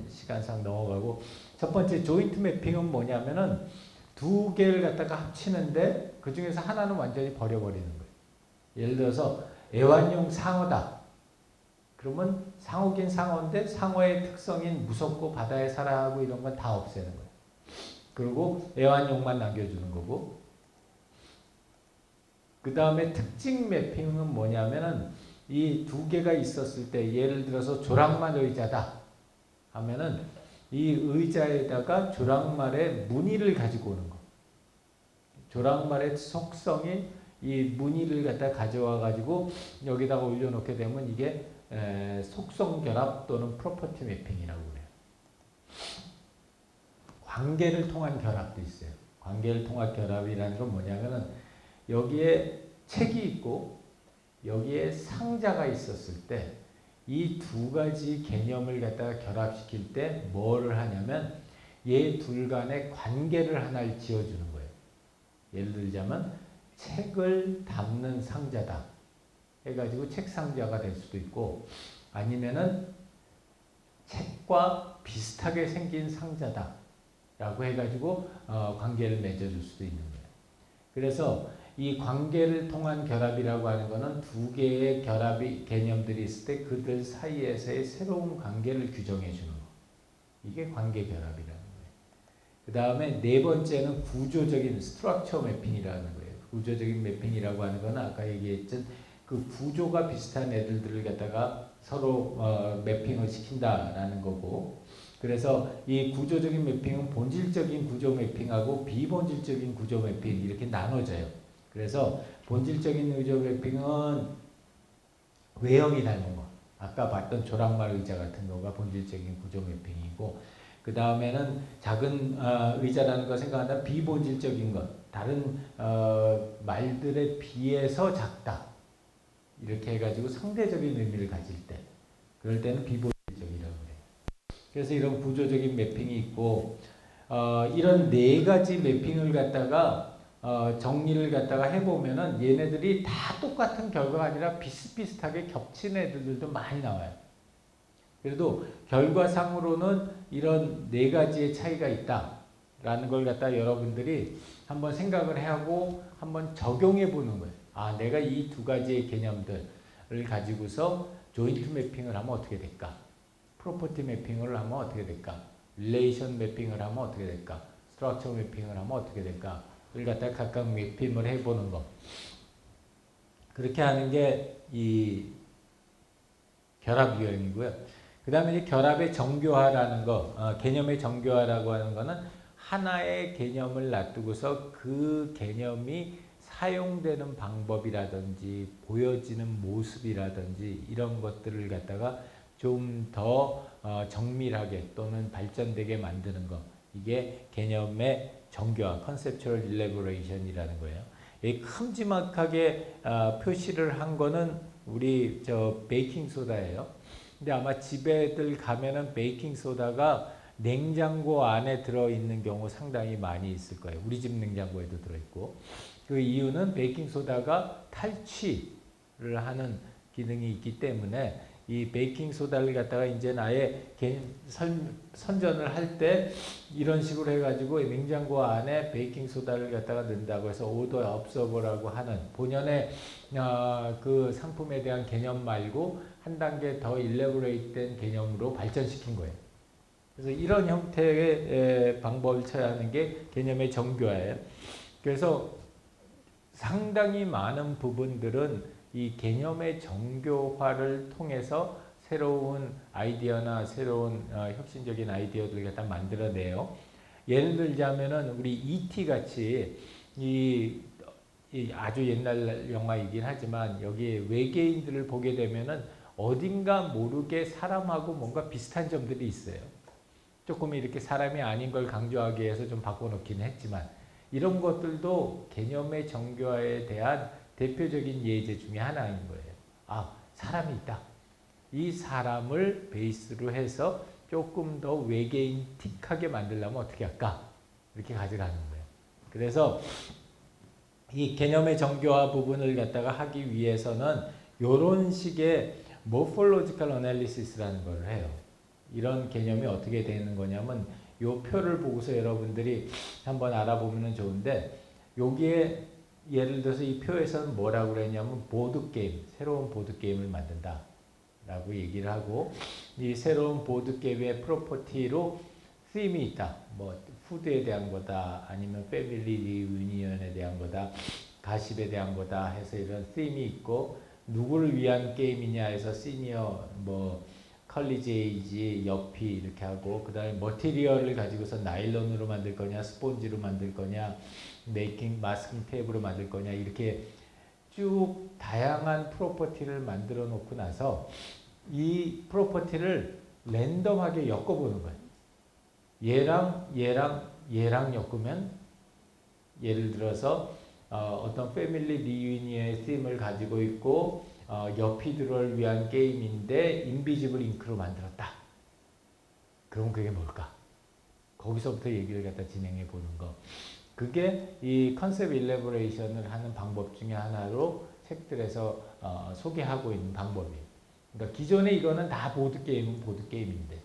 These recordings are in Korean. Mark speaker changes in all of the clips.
Speaker 1: 시간상 넘어가고, 첫 번째 조인트 매핑은 뭐냐면은 두 개를 갖다가 합치는데 그 중에서 하나는 완전히 버려버리는 거예요. 예를 들어서 애완용 상어다. 그러면 상어긴 상어인데 상어의 특성인 무섭고 바다에 살아하고 이런 건 다 없애는 거예요. 그리고 애완용만 남겨주는 거고, 그 다음에 특징 매핑은 뭐냐면은 이 두 개가 있었을 때, 예를 들어서 조랑말 의자다 하면은 이 의자에다가 조랑말의 무늬를 가지고 오는 거. 조랑말의 속성인 이 무늬를 갖다 가져와 가지고 여기다가 올려놓게 되면 이게 속성 결합 또는 프로퍼티 매핑이라고 그래요. 관계를 통한 결합도 있어요. 관계를 통한 결합이라는 건 뭐냐면은 여기에 책이 있고 여기에 상자가 있었을 때 이 두 가지 개념을 갖다가 결합시킬 때 뭐를 하냐면 얘 둘 간의 관계를 하나를 지어주는 거예요. 예를 들자면 책을 담는 상자다 해가지고 책 상자가 될 수도 있고, 아니면은 책과 비슷하게 생긴 상자다 라고 해가지고 관계를 맺어줄 수도 있는 거예요. 그래서 이 관계를 통한 결합이라고 하는 것은 두 개의 결합이 개념들이 있을 때 그들 사이에서의 새로운 관계를 규정해 주는 거. 이게 관계 결합이라는 거예요. 그 다음에 네 번째는 구조적인 스트럭처 매핑이라는 거예요. 구조적인 매핑이라고 하는 것은 아까 얘기했던 그 구조가 비슷한 애들을 갖다가 서로 매핑을 시킨다라는 거고, 그래서 이 구조적인 매핑은 본질적인 구조 매핑하고 비본질적인 구조 매핑 이렇게 나눠져요. 그래서 본질적인 구조 매핑은 외형이 닮은 거, 아까 봤던 조랑말 의자 같은 거가 본질적인 구조 매핑이고, 그 다음에는 작은 의자라는 거 생각한다면 비본질적인 것, 다른 말들에 비해서 작다 이렇게 해가지고 상대적인 의미를 가질 때, 그럴 때는 비본질적이라고 해요. 그래서 이런 구조적인 매핑이 있고, 이런 네 가지 매핑을 갖다가 정리를 갖다가 해보면은 얘네들이 다 똑같은 결과가 아니라 비슷비슷하게 겹치는 애들도 많이 나와요. 그래도 결과상으로는 이런 네 가지의 차이가 있다라는 걸 갖다 여러분들이 한번 생각을 하고 한번 적용해 보는 거예요. 아, 내가 이 두 가지의 개념들을 가지고서 조인트 매핑을 하면 어떻게 될까? 프로퍼티 매핑을 하면 어떻게 될까? 릴레이션 매핑을 하면 어떻게 될까? 스트럭처 매핑을 하면 어떻게 될까? 를 갖다 각각 매핑을 해보는 거. 그렇게 하는 게 이 결합 유형이고요. 그 다음에 결합의 정교화라는 거, 개념의 정교화라고 하는 거는 하나의 개념을 놔두고서 그 개념이 사용되는 방법이라든지 보여지는 모습이라든지 이런 것들을 갖다가 좀 더 정밀하게 또는 발전되게 만드는 거. 이게 개념의 정교화, 컨셉츄얼 일레보레이션이라는 거예요. 이 큼지막하게 표시를 한 거는 우리 베이킹 소다예요. 근데 아마 집에들 가면은 베이킹 소다가 냉장고 안에 들어 있는 경우 상당히 많이 있을 거예요. 우리 집 냉장고에도 들어 있고. 그 이유는 베이킹 소다가 탈취를 하는 기능이 있기 때문에 이 베이킹 소다를 갖다가 이제 아예 선전을 할 때 이런 식으로 해가지고 냉장고 안에 베이킹 소다를 갖다가 넣는다고 해서 오더 업서버라고 하는 본연의 그 상품에 대한 개념 말고 한 단계 더 일레보레이트된 개념으로 발전시킨 거예요. 그래서 이런 형태의 방법을 쳐야 하는 게 개념의 정교화예요. 그래서 상당히 많은 부분들은 이 개념의 정교화를 통해서 새로운 아이디어나 새로운 혁신적인 아이디어들을 갖다 만들어내요. 예를 들자면은 우리 E.T. 같이 이 아주 옛날 영화이긴 하지만 여기 외계인들을 보게 되면은 어딘가 모르게 사람하고 뭔가 비슷한 점들이 있어요. 조금 이렇게 사람이 아닌 걸 강조하기 위해서 좀 바꿔놓기는 했지만 이런 것들도 개념의 정교화에 대한 대표적인 예제 중에 하나인 거예요. 아, 사람이 있다. 이 사람을 베이스로 해서 조금 더 외계인틱하게 만들려면 어떻게 할까? 이렇게 가져가는 거예요. 그래서 이 개념의 정교화 부분을 갖다가 하기 위해서는 이런 식의 morphological analysis라는 걸 해요. 이런 개념이 어떻게 되는 거냐면 요 표를 보고서 여러분들이 한번 알아보면 좋은데 여기에 예를 들어서 이 표에서는 뭐라고 그랬냐면 보드게임, 새로운 보드게임을 만든다 라고 얘기를 하고 이 새로운 보드게임의 프로퍼티로 팀이 있다. 뭐 푸드에 대한 거다 아니면 패밀리 리유니언에 대한 거다 가십에 대한 거다 해서 이런 팀이 있고 누구를 위한 게임이냐 해서 시니어 뭐 컬리지 에이지 옆이 이렇게 하고 그 다음에 머티리얼을 가지고서 나일론으로 만들 거냐 스폰지로 만들 거냐 마스킹 테이프로 만들 거냐 이렇게 쭉 다양한 프로퍼티를 만들어 놓고 나서 이 프로퍼티를 랜덤하게 엮어보는 거예요. 얘랑 엮으면 예를 들어서 어떤 패밀리 리유니언의 팀을 가지고 있고 여피들을 위한 게임인데 인비지블 잉크로 만들었다. 그럼 그게 뭘까? 거기서부터 얘기를 갖다 진행해 보는 거. 그게 이 컨셉 일레보레이션을 하는 방법 중에 하나로 책들에서 소개하고 있는 방법이에요. 그러니까 기존에 이거는 다 보드게임은 보드게임인데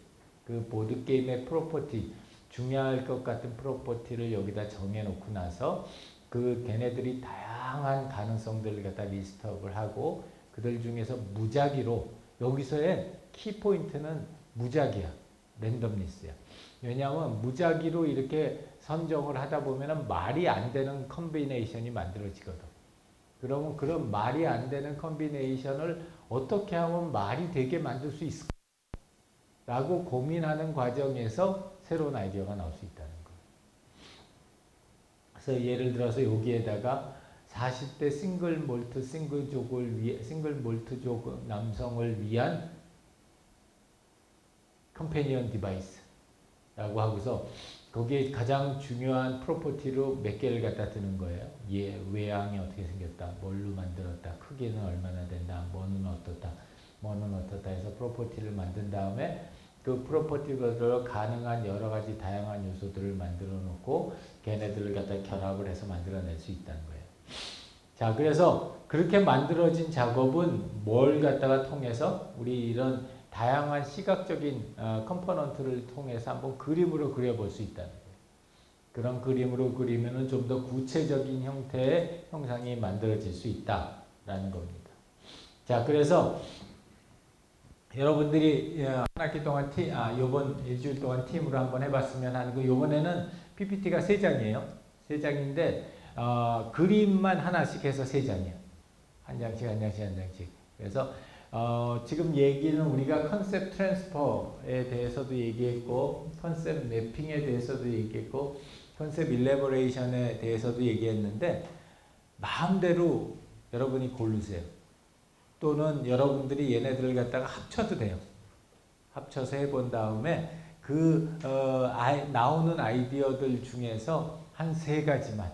Speaker 1: 그 보드게임의 프로퍼티, 중요할 것 같은 프로퍼티를 여기다 정해놓고 나서 그 걔네들이 다양한 가능성들을 갖다 리스트업을 하고 그들 중에서 무작위로 여기서의 키포인트는 무작위야. 랜덤리스야. 왜냐하면 무작위로 이렇게 선정을 하다 보면 말이 안 되는 컨비네이션이 만들어지거든. 그러면 그런 말이 안 되는 컨비네이션을 어떻게 하면 말이 되게 만들 수 있을까? 라고 고민하는 과정에서 새로운 아이디어가 나올 수 있다는 거예요. 그래서 예를 들어서 여기에다가 40대 싱글 몰트족 남성을 위한 컴패니언 디바이스라고 하고서 거기에 가장 중요한 프로퍼티로 몇 개를 갖다 드는 거예요. 외양이 어떻게 생겼다, 뭘로 만들었다, 크기는 얼마나 된다, 뭐는 어떻다 해서 프로퍼티를 만든 다음에 그 프로퍼티별로 가능한 여러 가지 다양한 요소들을 만들어 놓고 걔네들을 갖다 결합을 해서 만들어낼 수 있다는 거예요. 자, 그래서 그렇게 만들어진 작업은 뭘 갖다가 통해서 우리 이런 다양한 시각적인 컴포넌트를 통해서 한번 그림으로 그려볼 수 있다는 거예요. 그런 그림으로 그리면은 좀 더 구체적인 형태의 형상이 만들어질 수 있다라는 겁니다. 자, 그래서 여러분들이 한 학기 동안 요번 일주일 동안 팀으로 한번 해봤으면 하는 거. 요번에는 PPT가 3장이에요. 3장인데 그림만 하나씩 해서 3장이에요. 한 장씩. 그래서 지금 얘기는 우리가 컨셉 트랜스퍼에 대해서도 얘기했고 컨셉 매핑에 대해서도 얘기했고 컨셉 일레보레이션에 대해서도 얘기했는데 마음대로 여러분이 고르세요. 또는 여러분들이 얘네들을 갖다가 합쳐도 돼요. 합쳐서 해본 다음에 나오는 아이디어들 중에서 한 3가지만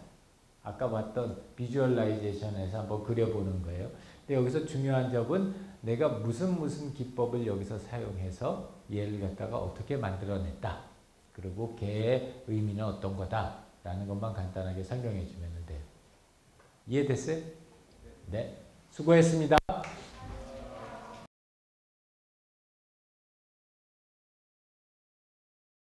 Speaker 1: 아까 봤던 비주얼라이제이션에서 한번 그려보는 거예요. 근데 여기서 중요한 점은 내가 무슨 기법을 여기서 사용해서 얘를 갖다가 어떻게 만들어냈다. 그리고 걔의 의미는 어떤 거다. 라는 것만 간단하게 설명해 주면 돼요. 이해됐어요? 네. 수고했습니다.